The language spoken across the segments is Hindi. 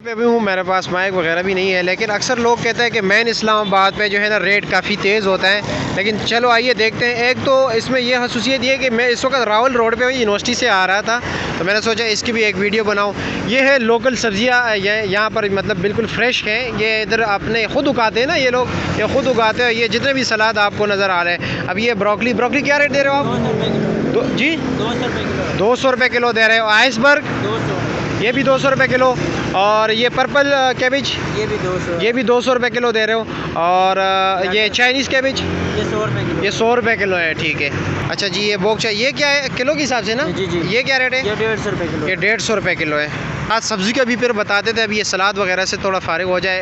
पे भी हूँ, मेरे पास माइक वगैरह भी नहीं है, लेकिन अक्सर लोग कहते हैं कि मेन इस्लामाबाद पे जो है ना रेट काफ़ी तेज़ होता है। लेकिन चलो आइए देखते हैं। एक तो इसमें यह खसूसियत ये है कि मैं इस वक्त रावल रोड पे यूनिवर्सिटी से आ रहा था, तो मैंने सोचा इसकी भी एक वीडियो बनाऊँ। ये है लोकल सब्जियाँ, यहाँ पर मतलब बिल्कुल फ्रेश हैं। ये इधर अपने ख़ुद उगाते हैं ना, ये लोग ये ख़ुद उगाते हैं। ये जितने भी सलाद आपको नज़र आ रहे हैं। अब ये ब्रोकली क्या रेट दे रहे हो आप? जी 200 रुपये किलो दे रहे हो। आइसबर्ग 200, ये भी 200 रुपये किलो। और ये पर्पल कैबिज ये भी 200 रुपये किलो दे रहे हो। और ये चाइनीज़ कैबिज ये 100 रुपये किलो। ये 100 रुपये किलो है, ठीक है। अच्छा जी, ये बोक्चा ये क्या है किलो के हिसाब से ना? जी। ये क्या रेट है? ये 150 रुपये किलो। ये 150 रुपये किलो है। आज सब्ज़ी का भी फिर बताते थे, अभी ये सलाद वगैरह से थोड़ा फारिग हो जाए।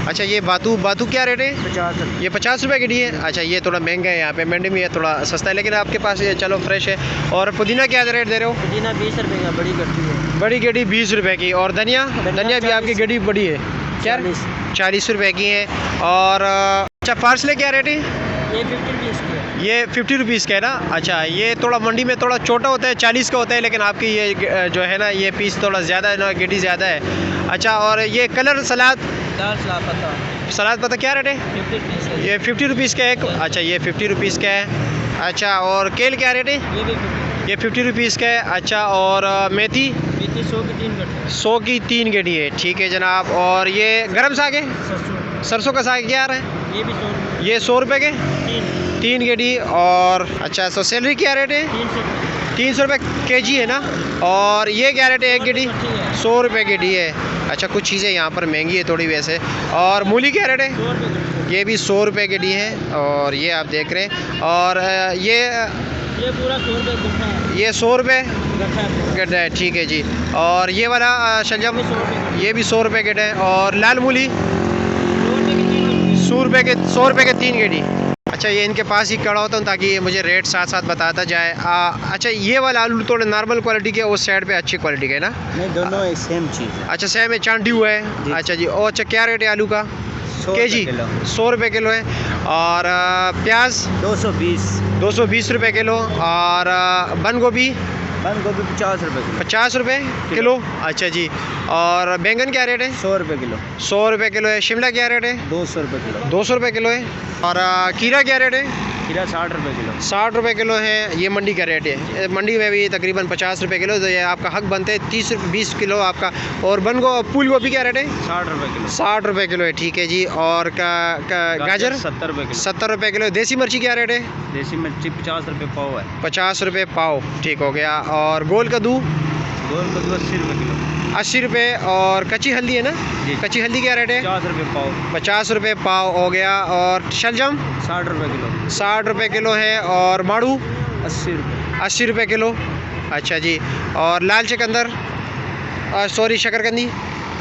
अच्छा ये बातू क्या रेट है? 50 रुपये। ये 50 रुपये की डी है। अच्छा ये थोड़ा महंगा है, यहाँ पे मंडी में ये थोड़ा सस्ता है, लेकिन आपके पास ये चलो फ्रेश है। और पुदीना क्या रेट दे रहे हो? पुदीना 20 रुपये का, बड़ी गड्डी है। बड़ी गड्डी 20 रुपये की। और धनिया भी आपकी गड्डी बड़ी है क्या? 40 रुपये की है। और अच्छा पार्सले क्या रेट है? ये 50 रुपीज़ की है। ये 50 रुपीज़ का है ना? अच्छा ये थोड़ा मंडी में थोड़ा छोटा होता है, 40 का होता है, लेकिन आपकी ये जो है ना ये पीस थोड़ा ज़्यादा है ना, गड्डी ज़्यादा है। अच्छा और ये कलर सलाद पता क्या रेट है? 50 रुपीज़ है। ये 50 रुपीज़ का एक। अच्छा ये 50 रुपीज़ का है। अच्छा और केल क्या रेट है? ये भी 50। ये 50 रुपीज़ का है। अच्छा और मेथी 100 की 3 गड्ढे। 100 की 3 गड्डी है, ठीक है जनाब। और ये गरम साग है? सरसों का साग क्या आ रहा है? ये भी 100 रुपये। ये 100 रुपये के 3 गड्डी। और अच्छा तो सैलरी क्या रेट है? 300 रुपये केजी है ना? और ये क्या रेट है एक गड्डी? 100 रुपये गड्डी है। अच्छा कुछ चीज़ें यहाँ पर महंगी है थोड़ी वैसे। और मूली क्या रेट है? 100 रुपये। ये भी 100 रुपये गड्डी है। और ये आप देख रहे हैं। और ये पूरा 100 रुपये गड्ढा है। ये 100 रुपये गड्ढा गड्ढा है, ठीक है जी। और ये वाला शलजम ये भी 100 रुपये गड्ढा है। और लाल मूली 100 रुपये के 3 गड्ढी। अच्छा ये इनके पास ही खड़ा होता हूँ ताकि ये मुझे रेट साथ साथ बताता जाए। अच्छा ये वाला आलू थोड़े नॉर्मल क्वालिटी के, उस साइड पे अच्छी क्वालिटी का है ना? नहीं, दोनों एक सेम चीज़ है। अच्छा सेम है, चांदी हुआ है। अच्छा जी। और अच्छा क्या रेट है आलू का? 100 केजी 100 रुपये किलो है। और प्याज 220 रुपये किलो। और बंद गोभी 50 रुपये किलो। 50 रुपये किलो। अच्छा जी। और बैंगन क्या रेट है? 100 रुपये किलो। 100 रुपये किलो है। शिमला क्या रेट है? 200 रुपये किलो। 200 रुपये किलो है। और खीरा क्या रेट है? खीरा 60 रुपये किलो। 60 रुपये किलो है। ये मंडी का रेट है। मंडी में भी तकरीबन 50 रुपये किलो, तो ये आपका हक बनते हैं 20 किलो आपका। और फूल गोभी क्या रेट है? 60 रुपये किलो। 60 रुपये किलो है, ठीक है जी। और गाजर 70 रुपये किलो। 70 रुपये किलो। देसी मिर्ची क्या रेट है? देसी मिर्ची 50 रुपये पाव है। 50 रुपये पाव, ठीक हो गया। और गोल कद्दू 80 रुपये किलो। 80 रुपये। और कच्ची हल्दी है ना? जी। कच्ची हल्दी क्या रेट है? 50 रुपये पाव। 50 रुपये पाव हो गया। और शलजम 60 रुपये किलो। 60 रुपये किलो है। और माड़ू 80 रुपये। 80 रुपये किलो। अच्छा जी। और लाल चकंदर सॉरी शकरकंदी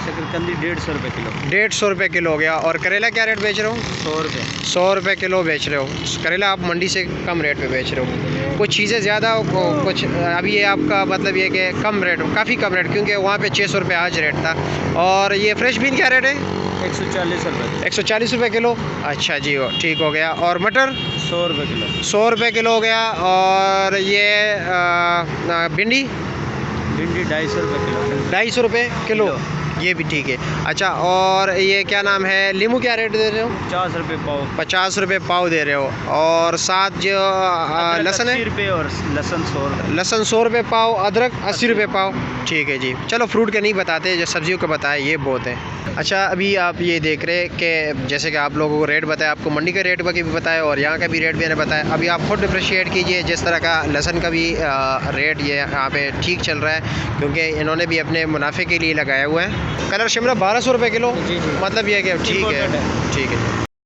150 रुपये किलो। 150 रुपये किलो हो गया। और करेला क्या रेट बेच रहे हो? 100 रुपये। 100 रुपये किलो बेच रहे हो। करेला आप मंडी से कम रेट पे बेच रहे हो। कुछ चीज़ें ज़्यादा, कुछ अभी ये आपका मतलब ये कि कम रेट, काफ़ी कम रेट, क्योंकि वहाँ पे 600 रुपये आज रेट था। और ये फ्रेश बीन क्या रेट है? 140 रुपये। 140 रुपये किलो। अच्छा जी ठीक हो गया। और मटर 100 रुपये किलो। 100 रुपये किलो हो गया। और ये भिंडी 250 रुपये किलो। 250 रुपये किलो, ये भी ठीक है। अच्छा और ये क्या नाम है, नींबू क्या रेट दे रहे हो? 50 रुपये पाव। 50 रुपये पाव दे रहे हो। और साथ जो लहसुन है? 80 रुपये। और लहसुन 100 रुपये। लहसुन 100 रुपये पाव। अदरक 80 रुपये पाव, ठीक है जी। चलो फ्रूट के नहीं बताते, जो सब्जियों के बताए ये बहुत है। अच्छा अभी आप ये देख रहे हैं कि जैसे कि आप लोगों को रेट बताया, आपको मंडी का रेट भी बताया और यहाँ का भी रेट मैंने बताया। अभी आप खुद डिफ्रेशिएट कीजिए। जिस तरह का लहसुन का भी रेट ये यहाँ पे ठीक चल रहा है, क्योंकि इन्होंने भी अपने मुनाफे के लिए लगाया हुआ है। कलर शिमला 1200 रुपये किलो। जी। मतलब ये कि ठीक है।